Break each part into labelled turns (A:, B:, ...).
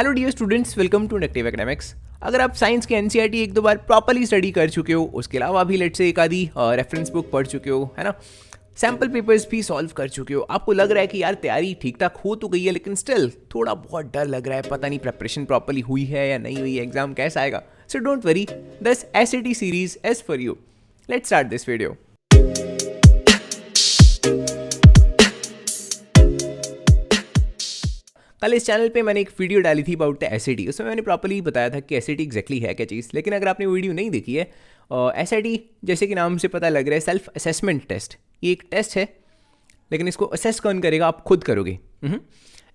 A: Hello dear students, welcome to Inductive Academics. अगर आप science के एनसीईआरटी एक दो बार प्रॉपर्ली स्टडी कर चुके हो, उसके अलावा भी लेट से एक आधी रेफरेंस बुक पढ़ चुके हो, है ना, सैम्पल पेपर्स भी सॉल्व कर चुके हो, आपको लग रहा है कि यार तैयारी ठीक ठाक हो तो गई है, लेकिन स्टिल थोड़ा बहुत डर लग रहा है, पता नहीं प्रेपरेशन प्रॉपर्ली हुई है या नहीं हुई है, एग्जाम कैसा आएगा। So don't worry, this SAT series is for you. Let's start this video. कल इस चैनल पे मैंने एक वीडियो डाली थी अबाउट द एसएटी। उसमें मैंने प्रॉपर्ली बताया था कि एसएटी एग्जैक्टली है क्या चीज़। लेकिन अगर आपने वीडियो नहीं देखी है, एसएटी जैसे कि नाम से पता लग रहा है सेल्फ असेसमेंट टेस्ट। ये एक टेस्ट है, लेकिन इसको असेस कौन करेगा, आप खुद करोगे।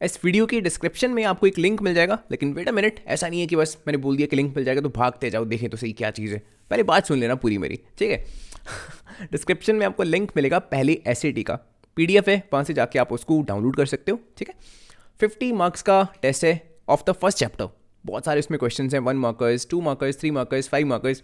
A: इस वीडियो की डिस्क्रिप्शन में आपको एक लिंक मिल जाएगा। लेकिन वेट अ मिनट, ऐसा नहीं है कि बस मैंने बोल दिया कि लिंक मिल जाएगा तो भागते जाओ, देखें तो सही क्या चीज़ है। पहले बात सुन लेना पूरी मेरी, ठीक है। डिस्क्रिप्शन में आपको लिंक मिलेगा पहले एसएटी का, पीडीएफ है, वहाँ से जाके आप उसको डाउनलोड कर सकते हो, ठीक है। 50 मार्क्स का टेस्ट है ऑफ द फर्स्ट चैप्टर। बहुत सारे उसमें क्वेश्चंस हैं, 1 मार्कर्स, 2 मार्कर्स, 3 मार्कर्स, 5 मार्कर्स।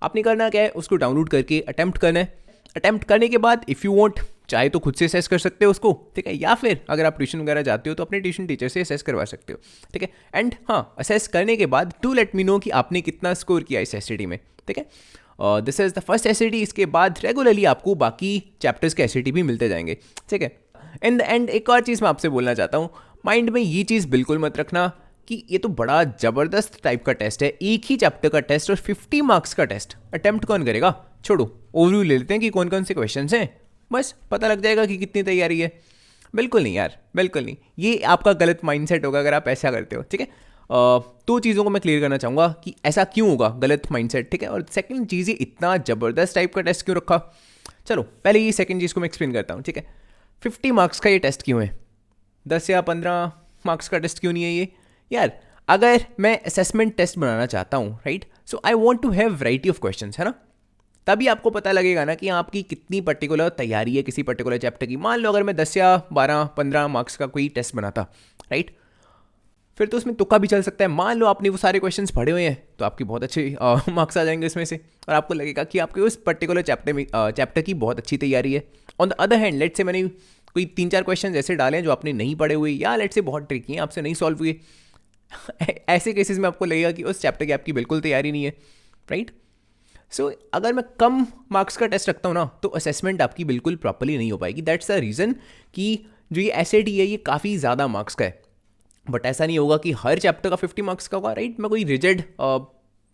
A: आपने करना क्या है, उसको डाउनलोड करके अटेम्प्ट करना है। अटेम्प्ट करने के बाद इफ़ यू वांट, चाहे तो खुद से असेस कर सकते हो उसको, ठीक है, या फिर अगर आप ट्यूशन वगैरह जाते हो तो अपने ट्यूशन टीचर से असेस करवा सकते हो, ठीक है। एंड हाँ, असेस करने के बाद डू लेट मी नो कि आपने कितना स्कोर किया इस एसएटी में, ठीक है। This is the first SAT. इसके बाद रेगुलरली आपको बाकी चैप्टर्स के एसएटी भी मिलते जाएंगे, ठीक है। इन द एंड एक और चीज़ मैं आपसे बोलना चाहता हूँ, माइंड में ये चीज़ बिल्कुल मत रखना कि ये तो बड़ा ज़बरदस्त टाइप का टेस्ट है, एक ही चैप्टर का टेस्ट और 50 मार्क्स का टेस्ट, अटेम्प्ट कौन करेगा। छोड़ो, ओवरव्यू ले लेते हैं कि कौन कौन से क्वेश्चंस हैं, बस पता लग जाएगा कि कितनी तैयारी है। बिल्कुल नहीं यार, बिल्कुल नहीं, ये आपका गलत माइंडसेट होगा अगर आप ऐसा करते हो, ठीक है। दो चीज़ों को मैं क्लियर करना चाहूँगा कि ऐसा क्यों होगा गलत माइंडसेट, ठीक है। और सेकंड चीज़, ये इतना ज़बरदस्त टाइप का टेस्ट क्यों रखा। चलो पहले ये सेकंड चीज़ को मैं एक्सप्लेन करता हूँ, ठीक है। 50 मार्क्स का ये टेस्ट क्यों है, 10 या 15 मार्क्स का टेस्ट क्यों नहीं है ये यार। अगर मैं असेसमेंट टेस्ट बनाना चाहता हूँ, right, so I want to have variety of questions, है ना, तभी आपको पता लगेगा ना कि आपकी कितनी पर्टिकुलर तैयारी है किसी पर्टिकुलर चैप्टर की। मान लो अगर मैं 10 या 12 15 मार्क्स का कोई टेस्ट बनाता, राइट, फिर तो उसमें तुक्का भी चल सकता है। मान लो आपने वो सारे क्वेश्चंस पढ़े हुए हैं तो आपकी बहुत अच्छे मार्क्स आ जाएंगे इसमें से, और आपको लगेगा कि आपके उस पर्टिकुलर चैप्टर की बहुत अच्छी तैयारी है। On the other hand, late से मैंने कोई 3-4 क्वेश्चन ऐसे डाले हैं जो आपने नहीं पढ़े हुए, या लेट से बहुत ट्रिकी हैं, आपसे नहीं सॉल्व हुए। ऐसे केसेस में आपको लगेगा कि उस चैप्टर की आपकी बिल्कुल तैयारी नहीं है, राइट। सो अगर मैं कम मार्क्स का टेस्ट रखता हूँ ना, तो असेसमेंट आपकी बिल्कुल प्रॉपर्ली नहीं हो पाएगी। दैट्स द रीज़न कि जो ये एसएटी है ये काफ़ी ज़्यादा मार्क्स का है। बट ऐसा नहीं होगा कि हर चैप्टर का 50 मार्क्स का होगा, राइट। मैं कोई रिजिड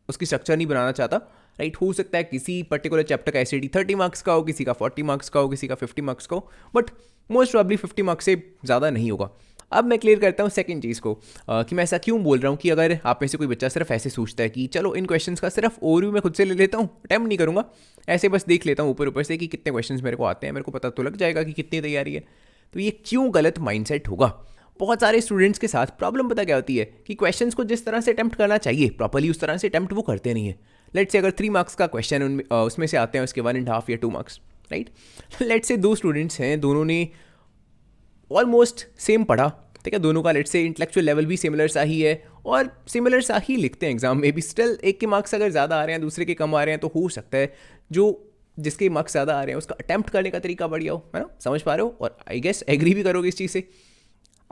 A: उसकी स्ट्रक्चर नहीं बनाना चाहता, राइट। हो सकता है किसी पर्टिकुलर चैप्टर का एसएटी 30 मार्क्स का हो, किसी का 40 मार्क्स का हो, किसी का 50 मार्क्स का हो, बट मोस्ट प्रॉब्ली 50 मार्क्स से ज़्यादा नहीं होगा। अब मैं क्लियर करता हूँ सेकंड चीज़ को, कि मैं ऐसा क्यों बोल रहा हूँ कि अगर आप में से कोई बच्चा सिर्फ ऐसे सोचता है कि चलो इन क्वेश्चंस का सिर्फ ओवरव्यू मैं खुद से ले लेता हूँ, अटेम्प्ट नहीं करूँगा, ऐसे बस देख लेता हूँ ऊपर ऊपर से कि कितने क्वेश्चंस मेरे को आते हैं, मेरे को पता तो लग जाएगा कि कितनी तैयारी है, तो ये क्यों गलत माइंडसेट होगा। बहुत सारे स्टूडेंट्स के साथ प्रॉब्लम पता क्या होती है कि क्वेश्चंस को जिस तरह से अटेम्प्ट करना चाहिए प्रॉपर्ली, उस तरह से अटेम्प्ट वो करते नहीं है। लेट से अगर 3 मार्क्स का क्वेश्चन उसमें से आते हैं उसके 1.5 या 2 मार्क्स, राइट। लेट से 2 स्टूडेंट्स हैं, दोनों ने ऑलमोस्ट सेम पढ़ा, ठीक है, दोनों का लेट से इंटेलेक्चुअल लेवल भी सिमिलर सा ही है और सिमिलर सा ही लिखते हैं एग्जाम में भी। स्टिल एक के मार्क्स अगर ज़्यादा आ रहे हैं, दूसरे के कम आ रहे हैं, तो हो सकता है जो जिसके मार्क्स ज़्यादा आ रहे हैं उसका अटेम्प्ट करने का तरीका बढ़िया हो, है ना, समझ पा रहे हो। और आई गेस एग्री भी करोगे इस चीज़ से।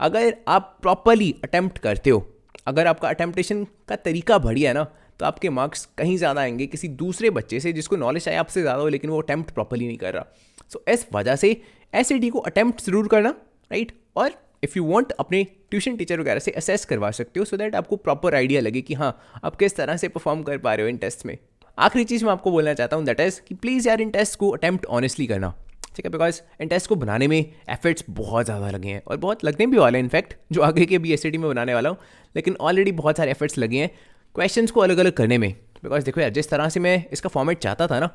A: अगर आप प्रॉपर्ली अटेम्प्ट करते हो, अगर आपका अटेम्प्टेशन का तरीका बढ़िया है ना, तो आपके मार्क्स कहीं ज़्यादा आएंगे किसी दूसरे बच्चे से जिसको नॉलेज है आपसे ज़्यादा हो, लेकिन वो अटेम्प्ट प्रॉपर्ली नहीं कर रहा। सो इस वजह से एसएटी को अटेम्प्ट ज़रूर करना, राइट। और इफ़ यू वांट अपने ट्यूशन टीचर वगैरह से असेस करवा सकते हो, सो दैट आपको प्रॉपर आइडिया लगे कि हाँ आप किस तरह से परफॉर्म कर पा रहे हो इन टेस्ट में। आखिरी चीज़ मैं आपको बोलना चाहता हूँ, दैट इज़ कि प्लीज़ यार इन टेस्ट को अटेम्प्ट ऑनेस्टली करना, ठीक है। बिकॉज इन टेस्ट को बनाने में एफर्ट्स बहुत ज़्यादा लगे हैं और बहुत लगने भी वाले हैं, इनफैक्ट जो आगे के भी एसएटी में बनाने वाला हूँ, लेकिन ऑलरेडी बहुत सारे एफर्ट्स लगे हैं क्वेश्चंस को अलग अलग करने में। बिकॉज देखो यार, जिस तरह से मैं इसका फॉर्मेट चाहता था ना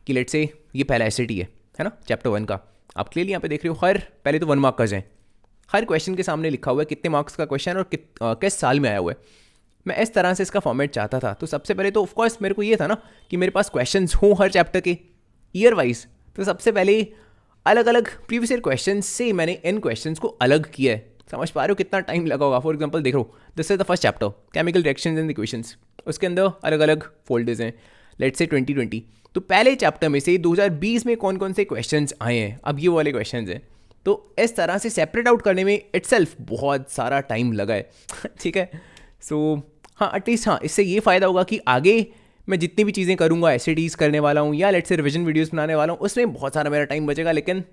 A: कि लेट से ये पहला एसएटी है ना, चैप्टर 1 का, आप क्लियरली यहाँ पे देख रहे हो, हर पहले तो 1 मार्कर्स हैं, हर क्वेश्चन के सामने लिखा हुआ है कितने मार्क्स का क्वेश्चन और किस साल में आया हुआ है। मैं इस तरह से इसका फॉर्मेट चाहता था। तो सबसे पहले तो ऑफकोर्स मेरे को ये था ना कि मेरे पास क्वेश्चंस हों हर चैप्टर के ईयर वाइज। तो सबसे पहले अलग अलग प्रीवियस ईयर क्वेश्चन से मैंने इन क्वेश्चंस को अलग किया है। समझ पा रहे हो कितना टाइम लगा होगा। फॉर एग्जाम्पल देख लो, this is the first chapter, chemical reactions and equations, उसके अंदर अलग अलग फोल्डर्स हैं, लेट से 2020। तो पहले चैप्टर में से 2020 में कौन कौन से क्वेश्चंस आए हैं, अब ये वाले क्वेश्चंस हैं। तो इस तरह से सेपरेट आउट करने में इटसेल्फ बहुत सारा टाइम लगा है ठीक है। सो हाँ, एटलीस्ट हाँ, इससे ये फ़ायदा होगा कि आगे मैं जितनी भी चीज़ें करूँगा, एसएटीज़ करने वाला हूँ या लेट्स से रिविजन वीडियोस बनाने वाला हूँ, उसमें बहुत सारा मेरा टाइम बचेगा, लेकिन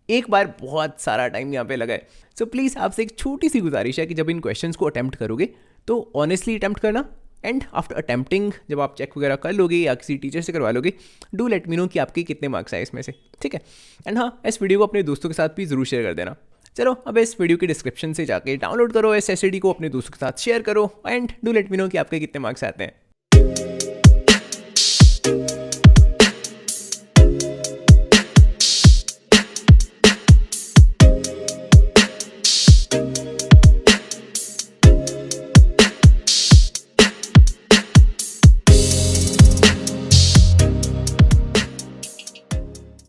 A: एक बार बहुत सारा टाइम यहाँ पे लगा है। सो प्लीज़ आपसे एक छोटी सी गुजारिश है कि जब इन क्वेश्चंस को अटैम्प्ट करोगे तो ऑनेस्टली अटैम्प्ट करना, एंड आफ्टर अटैम्प्टिंग जब आप चेक वगैरह कर लोगे या किसी टीचर से करवा लोगे, डू लेट मी नो कि आपके कितने मार्क्स आए इसमें से, ठीक है। एंड हाँ, इस वीडियो को अपने दोस्तों के साथ भी ज़रूर शेयर कर देना। चलो अब इस वीडियो की डिस्क्रिप्शन से जाके डाउनलोड करो इस एसएटी को, अपने दोस्तों के साथ शेयर करो, and do let me know कि आपके कितने मार्क्स आते हैं।